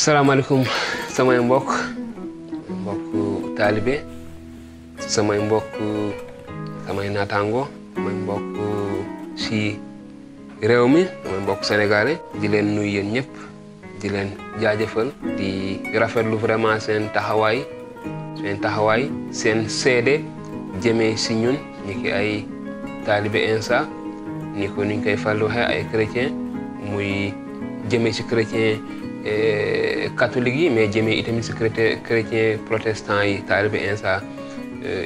salaamaaleykum samay mbokk taalibe samay mbokk samay naataango samay mbokk si réew mi samay mbokk sénégalais di leen nuyu yéen ñëpp di leen jaajëfal di rafetlu vraiment seen taxawaay seen seede jëmee si ñun ni ki ay taalibe insa ni ko niñ koy fàllu waxee ay chrétien muy jëmee si chrétien catholique yi mais jëmee itamit si chrétien protestant yi taalibe insa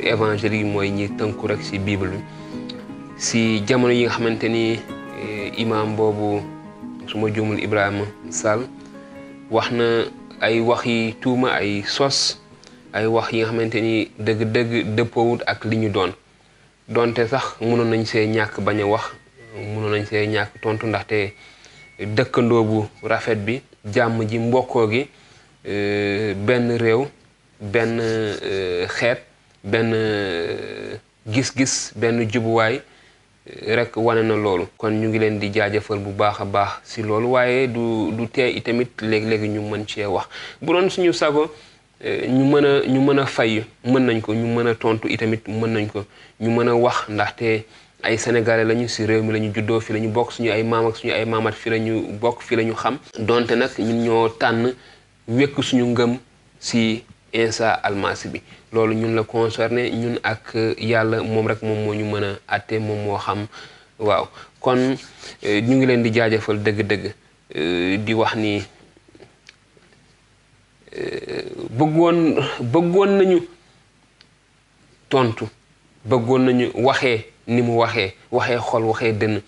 évangélique yi mooy ñi tënku rek si bible bi si jamono yi nga xamante ni imam boobu su ma juumul Iman Sall wax na ay wax yi tuuma ay sos ay wax yi nga xamante ni dëgg-dëgg dëppoowut ak li ñu doonte sax mënoon nañ see ñàkk bañ a wax mënoon nañ see ñàkk tontu ndaxte dëkkandoo bu rafet bi jàmm ji mbokkoo gi benn réew benn xeet benn gis-gis benn jubuwaay rek wane na loolu. kon ñu ngi leen di jaajëfal bu baax a baax si loolu waaye du tee itamit léegi-léegi ñu mën cee wax bu doon suñu sago ñu mën a fay mën nañ ko ñu mën a tontu itamit mën nañ ko ñu mën a wax ndaxte ay sénégalais lañu si réew mi lañu juddoo fi lañu bokk suñu ay maam ak suñu ay maamat fi lañu bokk fi lañu xam donte nag ñun ñoo tànn wekk suñu ngëm si Isa almasi bi loolu ñun la concerné ñun ak yàlla moom rek moom moo ñu mën a àtte moom moo xam waaw kon ñu ngi leen di jaajëfal dëgg-dëgg di wax ni bëggoon nañu tontu bëggoon nañu waxee ni mu waxee xol waxee dënn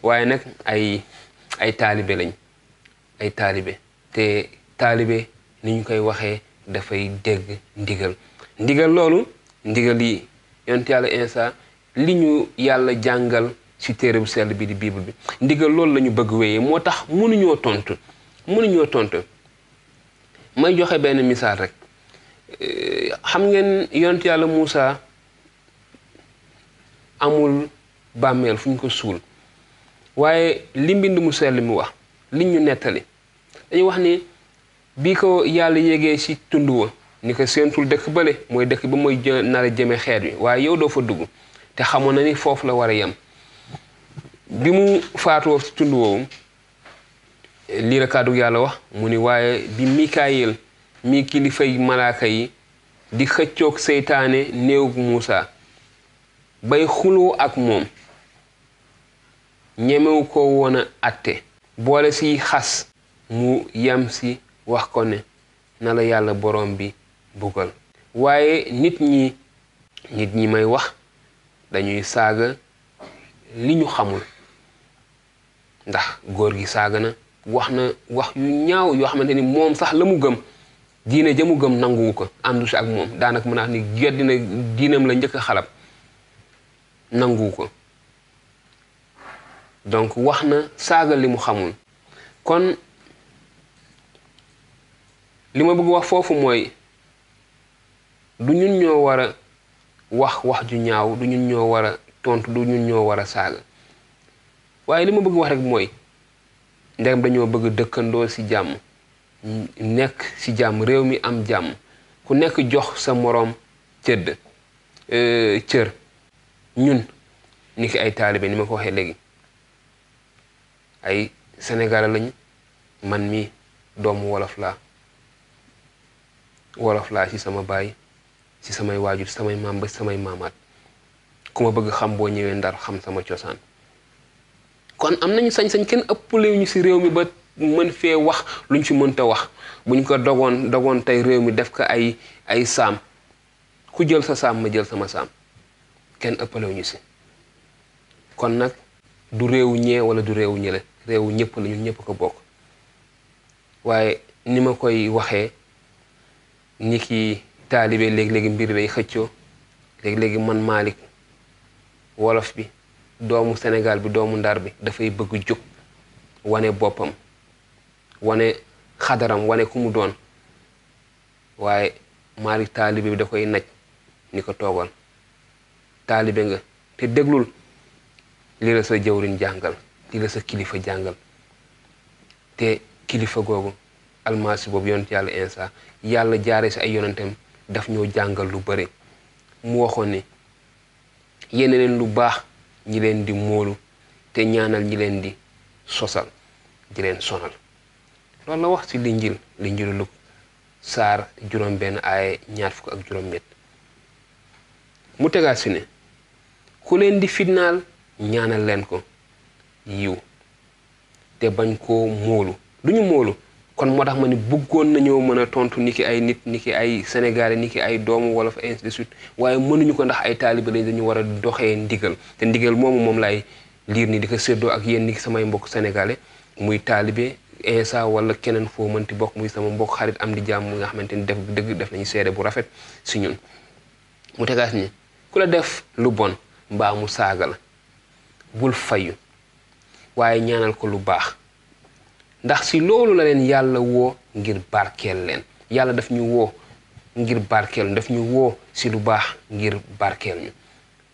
waaye nag ay taalibe lañ ay taalibe te taalibe ni ñu koy waxee dafay dégg ndigal loolu ndigal yi yonent yàlla Isa li ñu yàlla jàngal ci téere bu sell bi di bible bi ndigal loolu la ñu bëgg wéyee moo tax mënuñoo tontu may joxe benn misaal rek xam ngeen yonent yàlla Muusa amul bàmmeel fu ñu ko suul waaye li mbind mu sell mi wax li ñu nettali dañuy wax ni bi ko yàlla yégee ci tund wa ni ko seentul dëkk bële mooy dëkk ba mooy nar a jëme xeet wi waaye yow doo fa dugg te xamoon na ni foofu la war a yem bi mu faatoo ci tund woowu lii la kàddu yàlla wax mu ni waaye bi Mikaayil mi kilifay malaaka yi di xëccoog seytaane néewug Muusa bay xuloo ak moom ñemewu ko woon a atte boole si xas mu yam si wax ko ne na la yàlla borom bi bugal waaye nit ñi may wax dañuy saaga li ñu xamul ndax góor gi saaga na wax yu ñaaw yoo xamante ni moom sax la mu gëm diine ja mu gëm nanguwu ko àndu si ak moom daanaka mën naa ni geddina diinam la njëkk a xalab nanguwu ko donc wax na saaga li mu xamul kon li ma bëgg wax foofu mooy du ñun ñoo war a wax ju ñaaw du ñun ñoo war a tontu du ñun ñoo war a saaga waaye li ma bëgg wax rek mooy ndegam dañoo bëgg dëkkandoo ci jàmm nekk ci jàmm réew mi am jàmm ku nekk jox sa moroom cër ñun ni ki ay taalibe ni ma ko waxee léegi ay sénégalais lañu man mi doomu wolof laa ci sama baay ci samay waajur ci samay maam ba samay maamaat ku ma bëgg xam boo ñëwee Ndar xam sama cosaan kon am nañu sañ-sañ kenn ëppale ñu ci réew mi ba mën fee wax luñ ci mënta wax buñ ko dogoon tey réew mi def ko ay saam ku jël sa saam ma jël sama saam kenn ëppalewu ñu ci kon nag du réewu ñee wala du réewu ñële réewu ñëpp la ñun ñëpp ko bokk waaye ni ma koy waxee ni ki taalibe léegi-léegi mbir lay xëccoo léegi-léegi man Malick wolof bi doomu Sénégal bi doomu Ndar bi dafay bëgg jóg wane boppam wane xadaram wane ku mu doon waaye Malick taalibe bi da koy naj ni ko toogal taalibe nga te déglul li la sa jawriñ jàngal li la sa kilifa jàngal te kilifa googu almasi boobu yonent yàlla Insa yàlla jaare si ay yonentam daf ñoo jàngal lu bëri mu waxoon ne yéene leen lu baax ñi leen di móolu te ñaanal ñi leen di sosal di leen sonal loolu la wax ci linjilu Luk saar juróom benn aaye 20 ak juróom-ñett mu tegaat si ne ku leen di fitnaal ñaanal leen ko yiw te bañ koo móolu duñu móolu kon moo tax ma ni bëggoon nañoo mën a tontu ni ki ay nit ni ki ay sénégalais ni ki ay doomu wala fa ainsi de suite waaye mënuñu ko ndax ay taalibe lañ dañu war a doxee ndigal te ndigal moom lay liir ni di ko séddoo ak yéen ni ki samay mbokk sénégalais muy taalibe Insa wala keneen foo mënti bokk muy sama mbokk xarit am di jàmm nga xamante ni def nañu seede bu rafet si ñun mu tegaat ni ku la def lu bon mbaa mu saaga la bul fayu waaye ñaanal ko lu baax ndax si loolu la leen yàlla woo ngir barkeel leen yàlla daf ñu woo ngir barkeel daf ñu woo si lu baax ngir barkeel ñu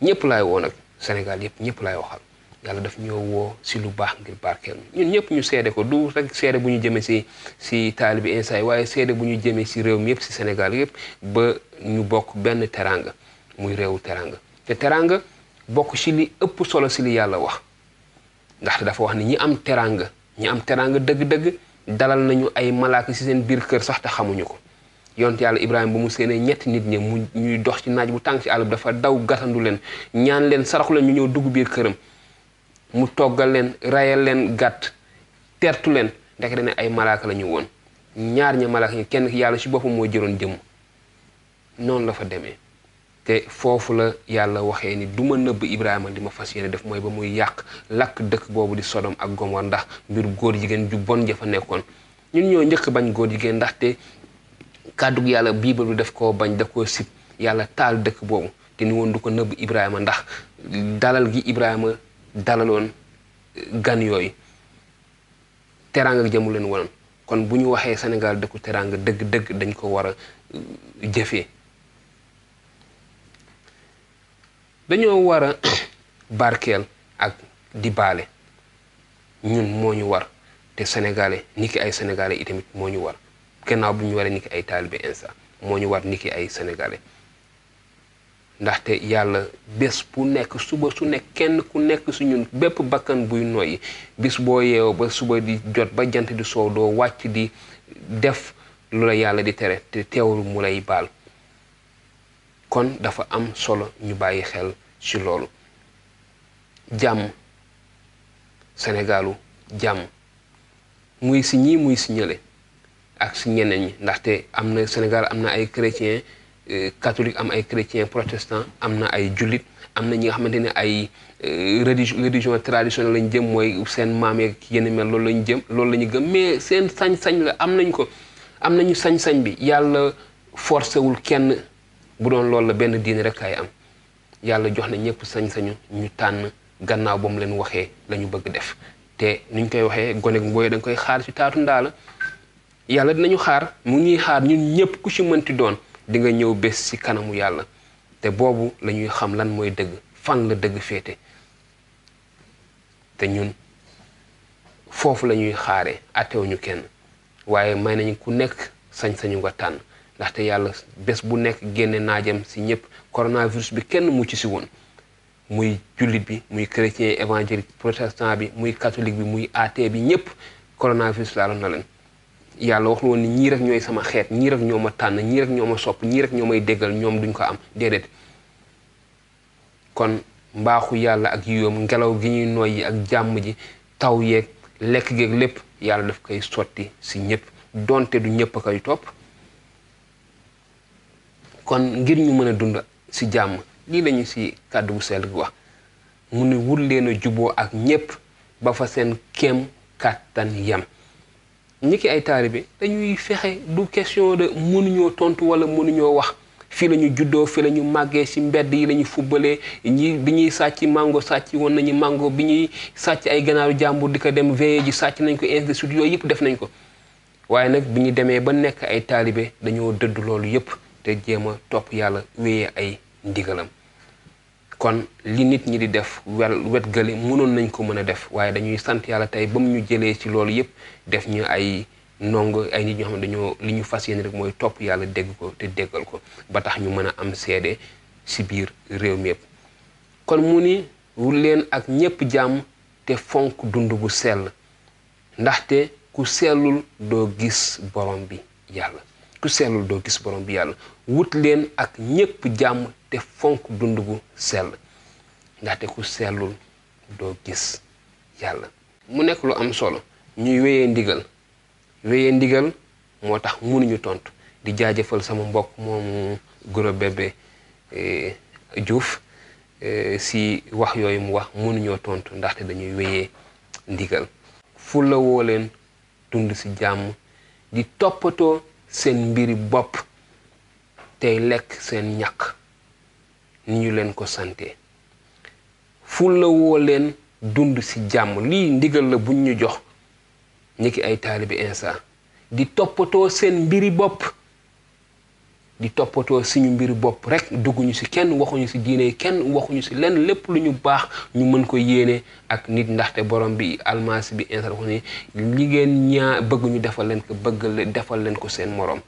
ñëpp laay woo nag Sénégal yëpp ñëpp laay waxal yàlla daf ñoo woo si lu baax ngir barkeel ñu ñun ñëpp ñu seede ko du rek seede bu ñu jëmee si taalibi Insa waaye seede bu ñu jëmee si réew mi yëpp si Sénégal yëpp ba ñu bokk benn teranga muy réewu teranga te teranga bokk si li ëpp solo si li yàlla wax ndaxte dafa wax ni ñi am teranga dëgg-dëgg dalal nañu ay malaaka si seen biir kër sax te xamuñu ko yonent yàlla Ibrahima ba mu séenee ñetti nit ñi mu ñuy dox ci naaj bu tàng ci àll bi dafa daw gatandu leen ñaan leen saraxu leen ñu ñëw dugg biir këram mu toggal leen rayal leen gàtt tertu leen ndek dane ay malaaka la ñu woon ñaar ña malaaka ñi kenn yàlla ci boppam moo jëroon jëmm noonu la fa demee te foofu la yàlla waxee ni du ma nëbb Ibrahima li ma fas yéene def mooy ba muy yàq lakk dëkk boobu di Sodom ak Gomor ndax mbir góor jigéen ju bon ja fa nekkoon ñun ñoo njëkk bañ góor jigéen ndaxte kàddug yàlla biibal bi daf koo bañ daf koo sib yàlla taal dëkk boobu te ni woon du ko nëbb Ibrahima ndax dalal gi Ibrahima dalaloon gan yooyu teraanga ak jëmu leen wonoon kon bu ñu waxee Sénégal dëkku teraanga dëgg-dëgg dañ ko war a jëfee dañoo war a barkeel ak di baale ñun moo ñu war te sénégalais ni ki ay sénégalais itamit moo ñu war gannaaw bu ñu waree ni ki ay taalibe Insa moo ñu war ni ki ay sénégalais ndaxte yàlla bés bu nekk suba su nekk kenn ku nekk su ñun bépp bakkan buy noyyi bis boo yeewoo ba suba di jot ba jant di soow doo wàcc di def lu la yàlla di tere te teewul mu lay baal kon dafa am solo ñu bàyyi xel ci loolu jàmm Senegaalu jàmm muy si ñii muy si ñële ak si ñeneen ñi ndaxte am na Sénégal am na ay chrétien catholique am ay chrétien protestant am na ay jullit am na ñi nga xamante ne ay religion traditionnelle lañ jëm mooy seen maam yeeg yenn mel loolu lañ jëm loolu la ñu gëm mais seen sañ-sañ la am nañ ko am nañu sañ-sañ bi yàlla forcé wul kenn bu doon loolu la benn diine rek ay am yàlla jox na ñëpp sañ-sañu ñu tànn gannaaw ba mu leen waxee la ñu bëgg def te ni ñu koy waxee gone mbooy da nga koy xaar ci taatu ndaa la yàlla dinañu xaar mu ñuy xaar ñun ñëpp ku ci mënti doon di nga ñëw bés ci kanamu yàlla te boobu la ñuy xam lan mooy dëgg fan la dëgg féete te ñun foofu la ñuy xaaree atewuñu kenn waaye may nañu ku nekk sañ-sañu nga tànn ndaxte yàlla bés bu nekk génne naajam ci ñëpp coronavirus bi kenn mucc ci woon muy jullit bi muy chrétien évangélique protestant bi muy catholique bi muy athée bi ñëpp coronavirus laaloon na leen yàlla wax woon ni ñii rek ñooy sama xeet ñii rek ñoo ma tànn ñii rek ñoo ma sopp ñii rek ñoo may déggal ñoom duñ ko am déedéet kon mbaaxu yàlla ak yiwam ngelaw gi ñuy noyyi ak jàmm ji taw yeeg lekk geeg lépp yàlla daf koy sotti ci ñëpp donte du ñëpp a koy topp kon ngir ñu mën a dund ci jàmm lii lañu ci kàddu bu sell gi wax mu ne wut leen a juboo ak ñépp ba fa seen kéem kàttan yem ñi ki ay taalibe dañuy fexe du question de mënuñoo tontu wala mënuñoo wax fii la ñu juddoo fii la ñu màggee ci mbedd yi la ñu fubbalee bi ñuy sàcc mango sàcc woon nañu mango bi ñuy sàcc ay ganaaru jàmbur di ko dem veillé ji sàcc nañ ko ainsi de suite yooyu yëpp def nañ ko waaye nag bi ñu demee ba nekk ay taalibe dañoo dëdd loolu yëpp te jéem a topp yàlla wéyee ay ndigalam kon li nit ñi di def wet gële mënoon nañ ko mën a def waaye dañuy sant yàlla tey ba mu ñu jëlee ci loolu yëpp def ñu ay nongo ay nit ñoo xam ne dañoo li ñu fas yéene rek mooy topp yàlla dégg ko te déggal ko ba tax ñu mën a am seede si biir réew mi yëpp. kon mu ni wut leen ak ñépp jàmm te fonk dund gu sell ndaxte ku sellul doo gis borom bi yàlla. ku sellul doo gis borom bi yàlla. wut leen ak ñépp jàmm te fonk dund gu sell ndaxte ku sellul doo gis yàlla. mu nekk lu am solo ñuy wéyee ndigal moo tax mënuñu tontu di jaajëfal sama mbokk moomu Goro Bébé Diouf si wax yooyu mu wax mënuñoo tontu ndaxte dañuy wéyee ndigal. fulla woo leen dund si jàmm di toppatoo seen mbiri bopp tey lekk seen ñaq ni ñu leen ko sante. fulla woo leen dund si jàmm lii ndigal la buñ ñu jox ñi ki ay taalibi insa di toppatoo seen mbiri bopp di toppatoo suñu mbiri bopp rek dugguñu si kenn waxuñu si diine kenn waxuñu si lenn lépp lu ñu baax ñu mën ko yéene ak nit ndaxte borom bi almasi bi insa wax ni li ngeen ñaa bëgg ñu defal leen ko defal leen ko seen morom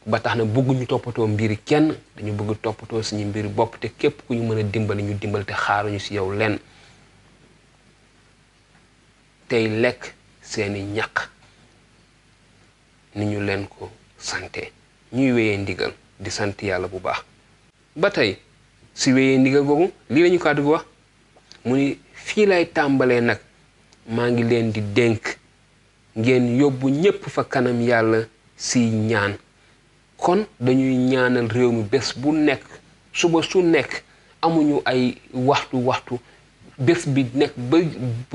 ba tax na bëgguñu toppatoo mbiri kenn dañu bëgg toppatoo suñu mbiri bopp te képp ku ñu mën a dimbali ñu dimbali te xaaruñu si yow lenn tey lekk seeni ñaq ni ñu leen ko sante. ñuy wéyee ndigal di sant yàlla bu baax. ba tey si wéyee ndigal boobu lii lañu kàddu gi wax mu ni fii lay tàmbalee nag maa ngi leen di dénk ngeen yóbbu ñépp fa kanam yàlla si ñaan. kon dañuy ñaanal réew mi bés bu nekk suba su nekk amuñu ay waxtu bés bi nekk ba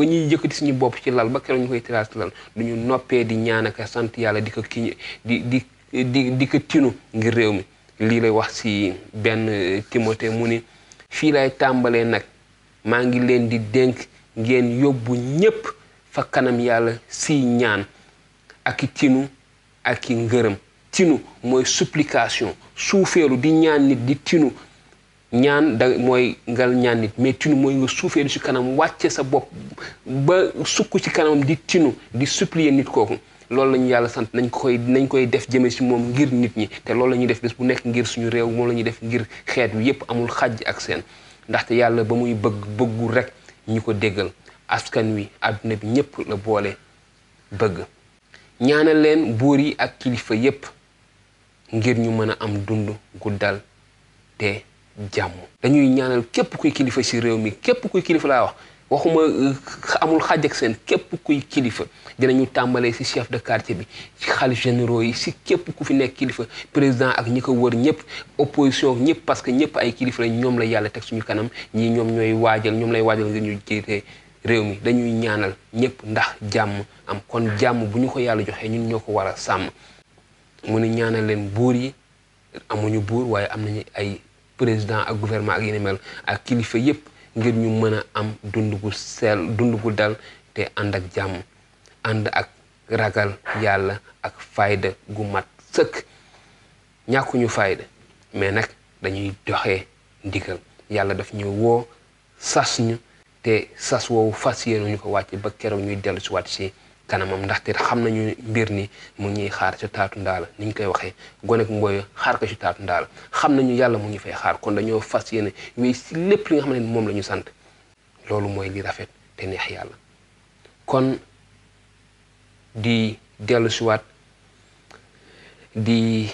ñuy yëkkati suñu bopp ci lal ba keroog ñu koy tiraas ci lal duñu noppee di ñaan ak sant yàlla di ko kii di ko tinu ngir réew mi. lii lay wax si benn Timothée mu ni fii lay tàmbalee nag maa ngi leen di dénk ngeen yóbbu ñépp fa kanam yàlla si ñaan ak i tinu ak i ngërëm. tinu mooy supplication suufeelu di ñaan nit di tinu ñaan da mooy ngal ñaan nit mais tinu mooy nga suufeelu ci kanam wàcce sa bopp ba sukk ci kanamam di tinu di supplier nit kooku. loolu la ñu yàlla sant nañ koy def jëme ci moom ngir nit ñi te loolu la ñuy def bés bu nekk ngir suñu réew moom la ñuy def ngir xeet wi yépp amul xàjj ak seen ndaxte yàlla ba muy bëggul rek ñu ko déggal askan wi àdduna bi ñépp la boole bëgg. ñaanal leen buur yi ak kilifa yépp ngir ñu mën a am dund gu dal te jàmm. dañuy ñaanal képp kuy kilifa ci réew mi képp kuy kilifa laa wax waxuma amul xàjj ak seen képp kuy kilifa dinañu tàmbalee ci chef de quartier bi ci xalif généraux yi ci képp ku fi nekk kilifa président ak ñi ko wër ñëpp opposition ñëpp parce que ñëpp ay kilifa la ñoom la yàlla teg suñu kanam ñii ñoom lay waajal ngir ñu jiite réew mi dañuy ñaanal ñëpp ndax jàmm am kon jàmm bu ñu ko yàlla joxee ñun ñoo ko war a sàmm. mu ne ñaanal leen buur yi amuñu buur waaye am nañu ay président ak gouvernement ak yeneen mel ak kilifa yépp ngir ñu mën a am dund gu dal te ànd ak jàmm ànd ak ragal yàlla ak fayda gu mat sëkk. ñàkkuñu fayda mais nag dañuy doxee ndigal yàlla daf ñu woo sas ñu te sas woowu fas yéene ñu ko wàcc ba keroog ñuy dellu si waat si kanamam ndaxte xam nañu mbir ni mu ñuy xaar ci taatu ndaala ni ñu koy waxee gone ak mbooy xaar ko ci taatu ndaala xam nañu yàlla mu ngi fay xaar kon dañoo fas yéene wéy si lépp li nga xam ne moom la ñu sant loolu mooy li rafet te neex yàlla. kon di dellu si waat di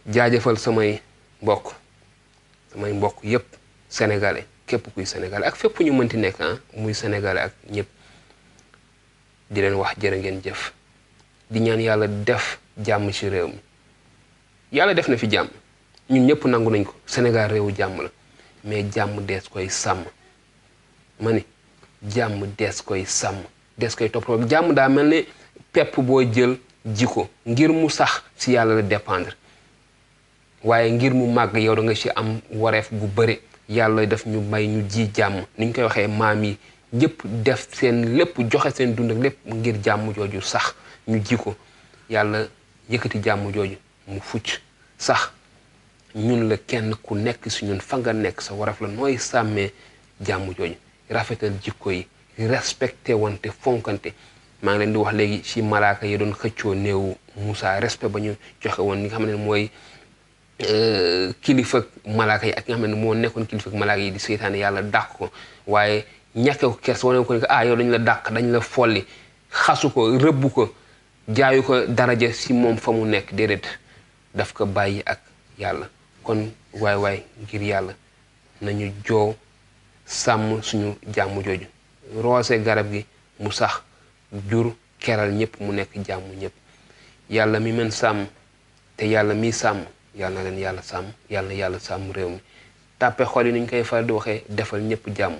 jaajëfal samay mbokk yépp sénégalais képp kuy sénégalais ak fépp ñu mënti nekk muy sénégalais ak ñëpp di leen wax jërë ngeen jëf di ñaan yàlla def jàmm ci réew mi. yàlla def na fi jàmm ñun ñëpp nangu nañ ko Sénégal réewu jàmm la mais jàmm dees koy sàmm ma ni jàmm dees koy sàmm dees koy toppatoo. jàmm daa mel ne pepp boo jël ji ko ngir mu sax ci yàlla la dépendre waaye ngir mu màgg yow da nga ci am wareef bu bëri. yàlla daf ñu may ñu ji jàmm ni ñu koy waxee maam yi ñëpp def seen lépp joxe seen dund ak lépp ngir jàmm jooju sax ñu ji ko yàlla yëkkati jàmm jooju mu fucc sax ñun la kenn ku nekk si ñun fa nga nekk sa waraf la nooy sàmmee jàmm jooju rafetal jikko yi respecté wante fonkante maa ngi leen di wax léegi ci malaaka yi doon xëccoo néewu Moussa respect ba ñu joxe woon li nga xam ne mooy kilifa malaaka yi ak nga xam ne moo nekkoon kilifa malaaka yi di seytaane yàlla dàq ko waaye ñàkke ko kers wane ko ne yow dañu la dàq dañu la folli xasu ko rëbb ko jaayu ko daraja ci moom fa mu nekk déedéet daf ko bàyyi ak yàlla kon waay ngir yàlla nañu joow sàmm suñu jàmm jooju roose garab gi mu sax jur keral ñëpp mu nekk jàmm ñëpp yàlla mi mën sàmm te yàlla mi sàmm yàlla na leen yàlla sàmm yàlla na yàlla sàmm réew mi tàppe xol yi ni ñu koy faral di waxee defal ñëpp jàmm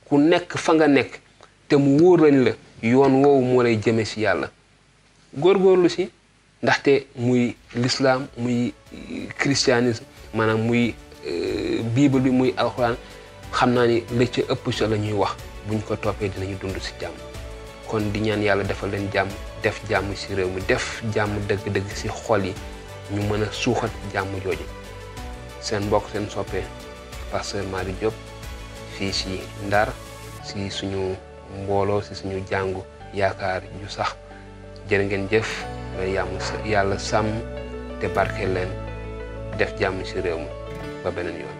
ku nekk fa nga nekk te mu wóor lañ la yoon woowu moo lay jëme ci yàlla góorgóorlu ci ndaxte muy l'islam muy christianisme maanaam muy bible bi muy alxuraan xam naa ni la ca ëpp sa la ñuy wax buñ ko toppee dinañu dund ci jàmm kon di ñaan yàlla defal leen jàmm def jàmm ci réew mi def jàmm dëgg-dëgg ci xol yi ñu mën a suuxat jàmm jooju seen mbokk seen soppee Pasteur Malick Diop fii ci Ndar ci suñu mbooloo ci suñu jàngu yaakaar ju sax jërë ngeen jëf yàlla sàmm te barkeel leen def jàmm ci réew mi ba beneen yoon